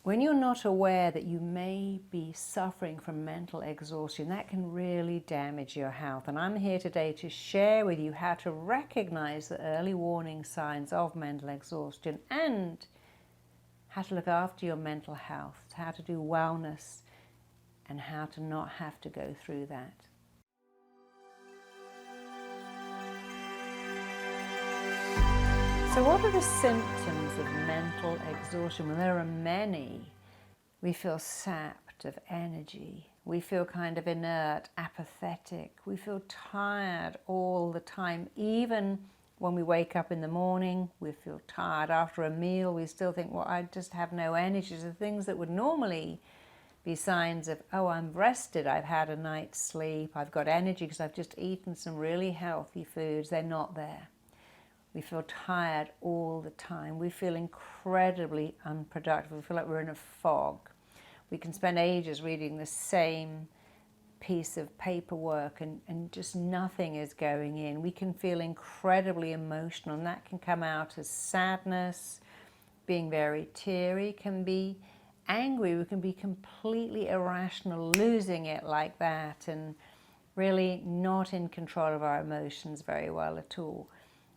when you're not aware that you may be suffering from mental exhaustion, that can really damage your health. And I'm here today to share with you how to recognize the early warning signs of mental exhaustion and how to look after your mental health, how to do wellness, and how to not have to go through that. So what are the symptoms of mental exhaustion? Well, there are many. We feel sapped of energy. We feel kind of inert, apathetic. We feel tired all the time. Even when we wake up in the morning, we feel tired. After a meal, we still think, well, I just have no energy. So things that would normally be signs of, oh, I'm rested, I've had a night's sleep, I've got energy because I've just eaten some really healthy foods, they're not there. We feel tired all the time. We feel incredibly unproductive. We feel like we're in a fog. We can spend ages reading the same piece of paperwork and just nothing is going in. We can feel incredibly emotional, and that can come out as sadness, being very teary, can be angry. We can be completely irrational, losing it like that, and really not in control of our emotions very well at all.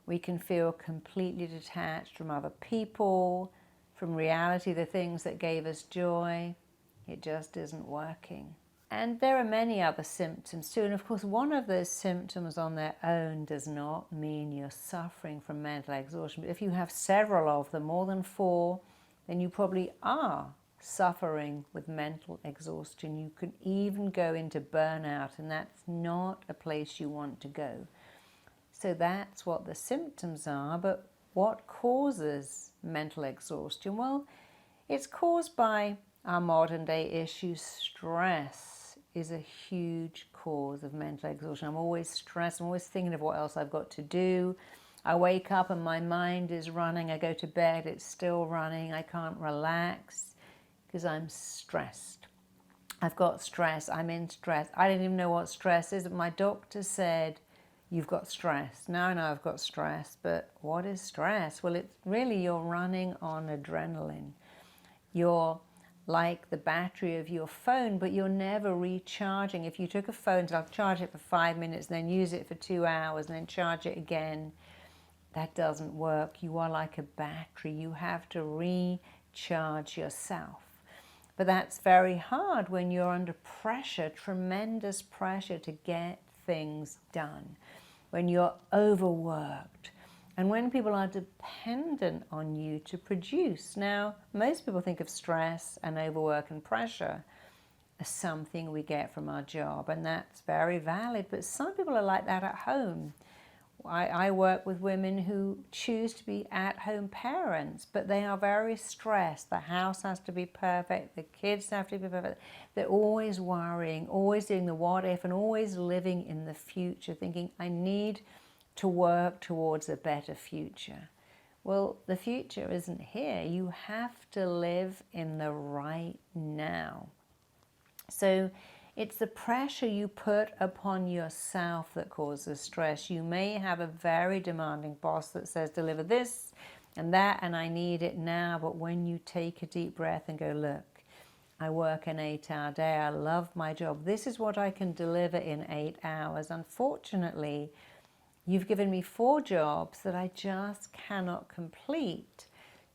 We can feel completely detached from other people, from reality, the things that gave us joy. It just isn't working. And there are many other symptoms too. And of course, one of those symptoms on their own does not mean you're suffering from mental exhaustion. But if you have several of them, more than 4, then you probably are suffering with mental exhaustion. You could even go into burnout, and that's not a place you want to go. So that's what the symptoms are, but what causes mental exhaustion? Well, it's caused by our modern day issues. Stress is a huge cause of mental exhaustion. I'm always stressed. I'm always thinking of what else I've got to do. I wake up and my mind is running. I go to bed, it's still running. I can't relax because I'm stressed. I've got stress. I'm in stress. I didn't even know what stress is, but my doctor said, you've got stress. Now I know I've got stress, but what is stress? Well, it's really you're running on adrenaline. You're like the battery of your phone, but you're never recharging. If you took a phone, I'll charge it for 5 minutes, then use it for 2 hours, and then charge it again, that doesn't work. You are like a battery. You have to recharge yourself. But that's very hard when you're under pressure, tremendous pressure to get things done, when you're overworked, and when people are dependent on you to produce. Now, most people think of stress and overwork and pressure as something we get from our job, and that's very valid, but some people are like that at home. I work with women who choose to be at-home parents, but they are very stressed. The house has to be perfect, the kids have to be perfect. They're always worrying, always doing the what if, and always living in the future, thinking, I need to work towards a better future. Well, the future isn't here. You have to live in the right now. So it's the pressure you put upon yourself that causes stress. You may have a very demanding boss that says, deliver this and that, and I need it now. But when you take a deep breath and go, look, I work an 8-hour day. I love my job. This is what I can deliver in 8 hours. Unfortunately, you've given me 4 jobs that I just cannot complete.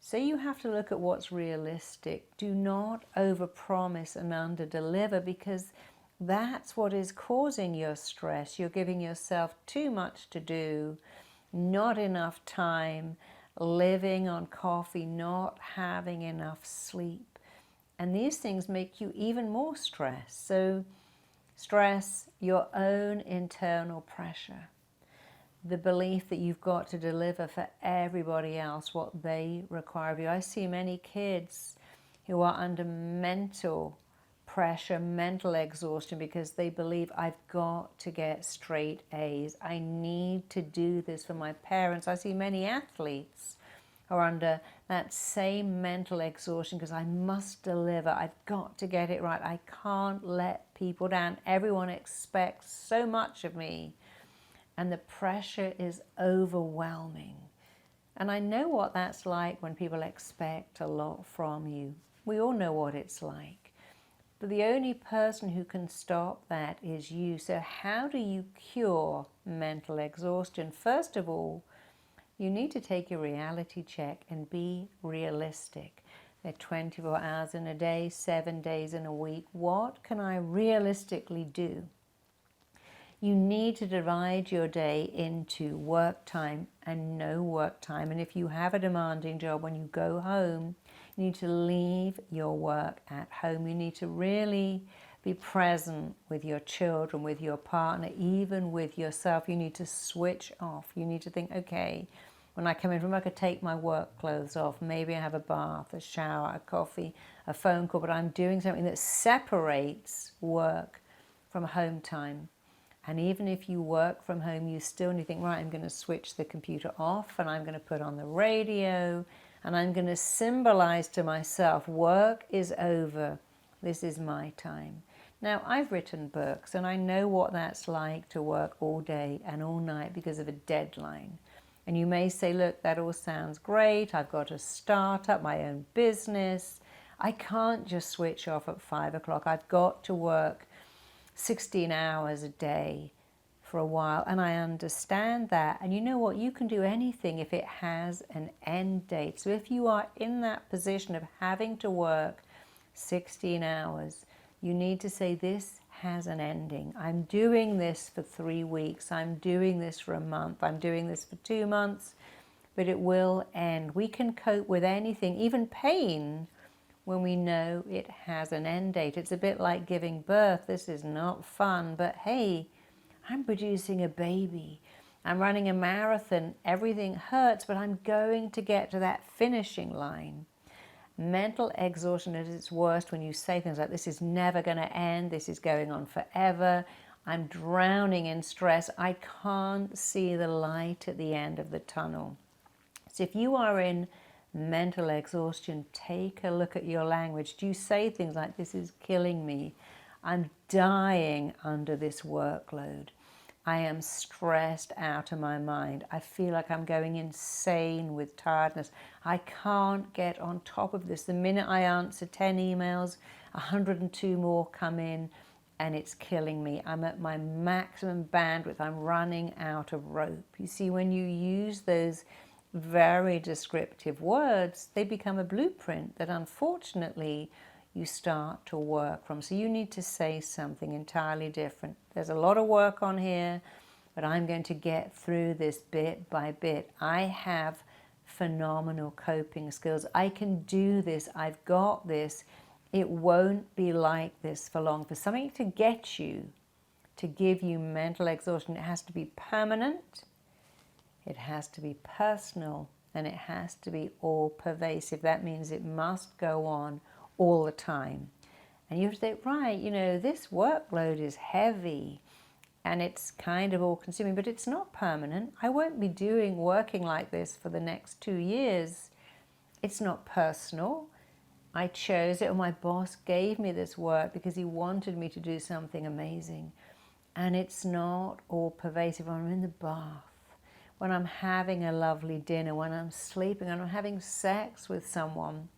So you have to look at what's realistic. Do not overpromise and underdeliver, because that's what is causing your stress. You're giving yourself too much to do, not enough time, living on coffee, not having enough sleep. And these things make you even more stressed. So stress, your own internal pressure, the belief that you've got to deliver for everybody else what they require of you. I see many kids who are under mental pressure, mental exhaustion, because they believe I've got to get straight A's. I need to do this for my parents. I see many athletes who are under that same mental exhaustion because I must deliver. I've got to get it right. I can't let people down. Everyone expects so much of me, and the pressure is overwhelming. And I know what that's like when people expect a lot from you. We all know what it's like. But the only person who can stop that is you. So how do you cure mental exhaustion? First of all, you need to take a reality check and be realistic. There are 24 hours in a day, 7 days in a week. What can I realistically do? You need to divide your day into work time and no work time. And if you have a demanding job, when you go home, you need to leave your work at home. You need to really be present with your children, with your partner, even with yourself. You need to switch off. You need to think, okay, when I come in from work, I take my work clothes off. Maybe I have a bath, a shower, a coffee, a phone call, but I'm doing something that separates work from home time. And even if you work from home, you still need to think, right, I'm going to switch the computer off and I'm going to put on the radio and I'm going to symbolize to myself, work is over. This is my time. Now, I've written books and I know what that's like to work all day and all night because of a deadline. And you may say, look, that all sounds great. I've got to start up my own business. I can't just switch off at 5 o'clock. I've got to work 16 hours a day for a while, and I understand that. And you know what? You can do anything if it has an end date. So if you are in that position of having to work 16 hours, you need to say, this has an ending. I'm doing this for 3 weeks. I'm doing this for a month. I'm doing this for 2 months, but it will end. We can cope with anything, even pain, when we know it has an end date. It's a bit like giving birth. This is not fun, but hey, I'm producing a baby. I'm running a marathon. Everything hurts, but I'm going to get to that finishing line. Mental exhaustion at its worst when you say things like, this is never going to end, this is going on forever, I'm drowning in stress, I can't see the light at the end of the tunnel. So if you are in mental exhaustion, take a look at your language. Do you say things like, this is killing me, I'm dying under this workload, I am stressed out of my mind, I feel like I'm going insane with tiredness, I can't get on top of this. The minute I answer 10 emails, 102 more come in and it's killing me. I'm at my maximum bandwidth, I'm running out of rope. You see, when you use those very descriptive words, they become a blueprint that unfortunately you start to work from. So you need to say something entirely different. There's a lot of work on here, but I'm going to get through this bit by bit. I have phenomenal coping skills. I can do this. I've got this. It won't be like this for long. For something to get you, to give you mental exhaustion, it has to be permanent, it has to be personal, and it has to be all pervasive. That means it must go on all the time. And you have to think, right, you know, this workload is heavy and it's kind of all consuming, but it's not permanent. I won't be working like this for the next 2 years. It's not personal. I chose it, or my boss gave me this work because he wanted me to do something amazing. And it's not all pervasive. When I'm in the bath, when I'm having a lovely dinner, when I'm sleeping, when I'm having sex with someone,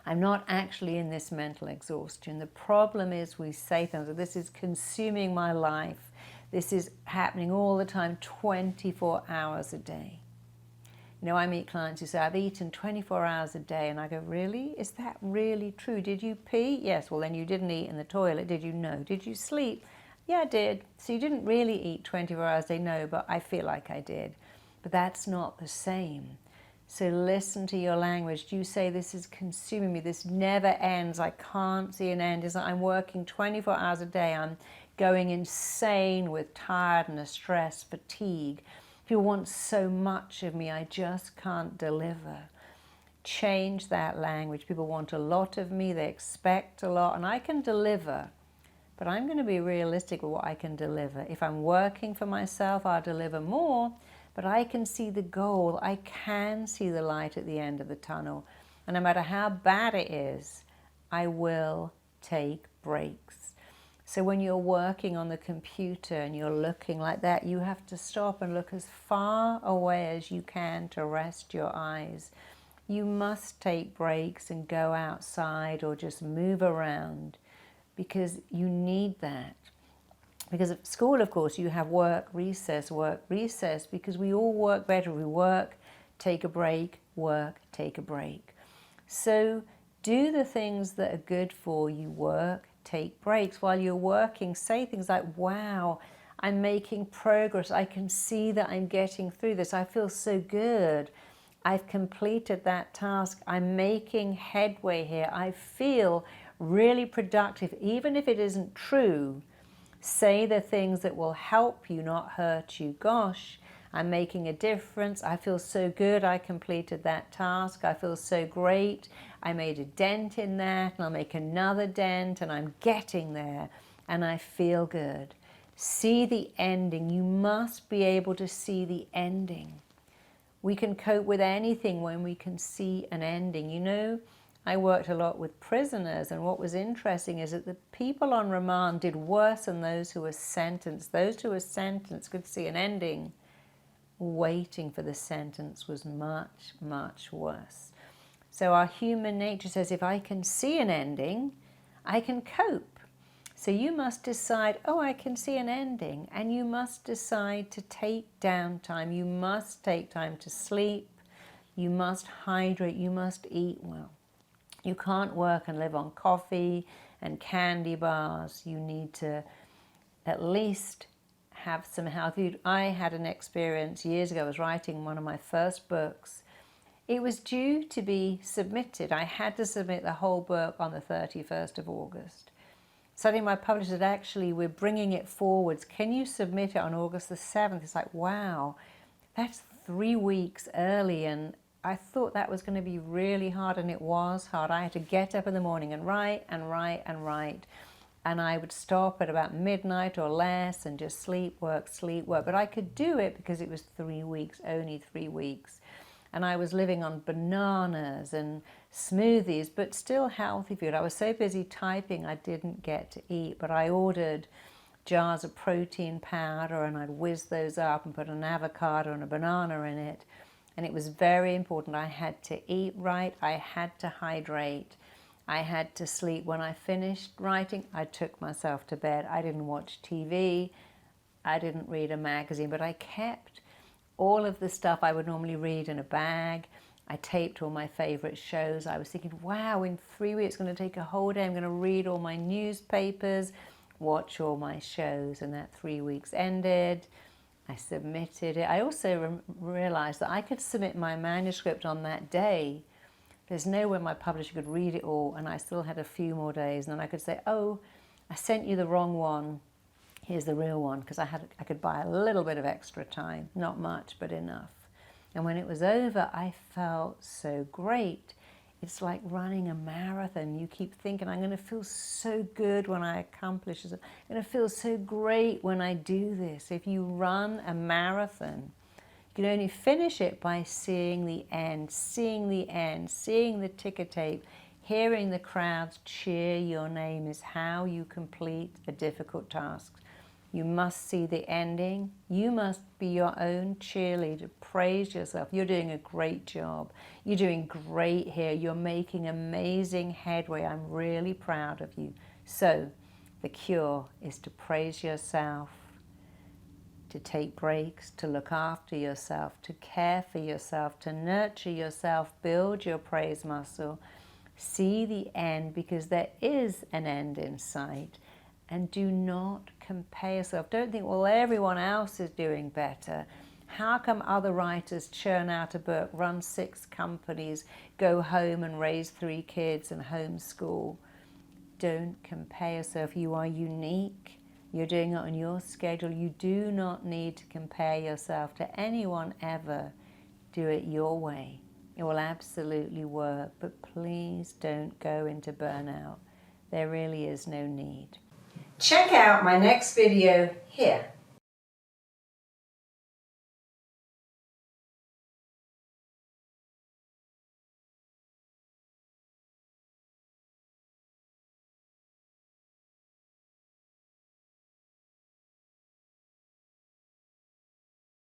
I'm not actually in this mental exhaustion. The problem is we say things like, this is consuming my life. This is happening all the time, 24 hours a day. You know, I meet clients who say, I've eaten 24 hours a day. And I go, really? Is that really true? Did you pee? Yes. Well, then you didn't eat in the toilet. Did you? No. Did you sleep? Yeah, I did. So you didn't really eat 24 hours a day? No, but I feel like I did. But that's not the same. So listen to your language. Do you say, this is consuming me, this never ends, I can't see an end? Is that I'm working 24 hours a day, I'm going insane with tiredness, stress, fatigue. People want so much of me, I just can't deliver. Change that language. People want a lot of me, they expect a lot, and I can deliver. But I'm going to be realistic with what I can deliver. If I'm working for myself, I'll deliver more. But I can see the goal. I can see the light at the end of the tunnel. And no matter how bad it is, I will take breaks. So when you're working on the computer and you're looking like that, you have to stop and look as far away as you can to rest your eyes. You must take breaks and go outside or just move around, because you need that. Because at school, of course, you have work, recess, because we all work better. We work, take a break, work, take a break. So do the things that are good for you. Work, take breaks. While you're working, say things like, wow, I'm making progress. I can see that I'm getting through this. I feel so good. I've completed that task. I'm making headway here. I feel really productive. Even if it isn't true, say the things that will help you, not hurt you. Gosh, I'm making a difference. I feel so good. I completed that task. I feel so great. I made a dent in that, and I'll make another dent, and I'm getting there, and I feel good. See the ending. You must be able to see the ending. We can cope with anything when we can see an ending. You know, I worked a lot with prisoners, and what was interesting is that the people on remand did worse than those who were sentenced. Those who were sentenced could see an ending. Waiting for the sentence was much, much worse. So our human nature says, if I can see an ending, I can cope. So you must decide, oh, I can see an ending, and you must decide to take downtime. You must take time to sleep. You must hydrate. You must eat well. You can't work and live on coffee and candy bars. You need to at least have some healthy food. I had an experience years ago. I was writing one of my first books. It was due to be submitted. I had to submit the whole book on the 31st of August. Suddenly my publisher said, actually, we're bringing it forwards. Can you submit it on August the 7th? It's like, wow, that's 3 weeks early. And I thought that was going to be really hard, and it was hard. I had to get up in the morning and write and write and write. And I would stop at about midnight or less and just sleep, work. But I could do it because it was 3 weeks, only 3 weeks. And I was living on bananas and smoothies, but still healthy food. I was so busy typing I didn't get to eat, but I ordered jars of protein powder, and I'd whiz those up and put an avocado and a banana in it. And it was very important. I had to eat right. I had to hydrate. I had to sleep. When I finished writing, I took myself to bed. I didn't watch TV. I didn't read a magazine, but I kept all of the stuff I would normally read in a bag. I taped all my favorite shows. I was thinking, wow, in 3 weeks, it's going to take a whole day. I'm going to read all my newspapers, watch all my shows. And that 3 weeks ended. I submitted it. I also realized that I could submit my manuscript on that day. There's no way my publisher could read it all, and I still had a few more days. And then I could say, oh, I sent you the wrong one. Here's the real one, because I could buy a little bit of extra time. Not much, but enough. And when it was over, I felt so great. It's like running a marathon. You keep thinking, I'm going to feel so good when I accomplish this. I'm going to feel so great when I do this. If you run a marathon, you can only finish it by seeing the end, seeing the ticker tape, hearing the crowds cheer your name is how you complete a difficult task. You must see the ending. You must be your own cheerleader. Praise yourself. You're doing a great job. You're doing great here. You're making amazing headway. I'm really proud of you. So the cure is to praise yourself, to take breaks, to look after yourself, to care for yourself, to nurture yourself, build your praise muscle, see the end, because there is an end in sight. And do not compare yourself. Don't think, well, everyone else is doing better. How come other writers churn out a book, run 6 companies, go home and raise 3 kids and homeschool? Don't compare yourself. You are unique. You're doing it on your schedule. You do not need to compare yourself to anyone ever. Do it your way. It will absolutely work. But please don't go into burnout. There really is no need. Check out my next video here.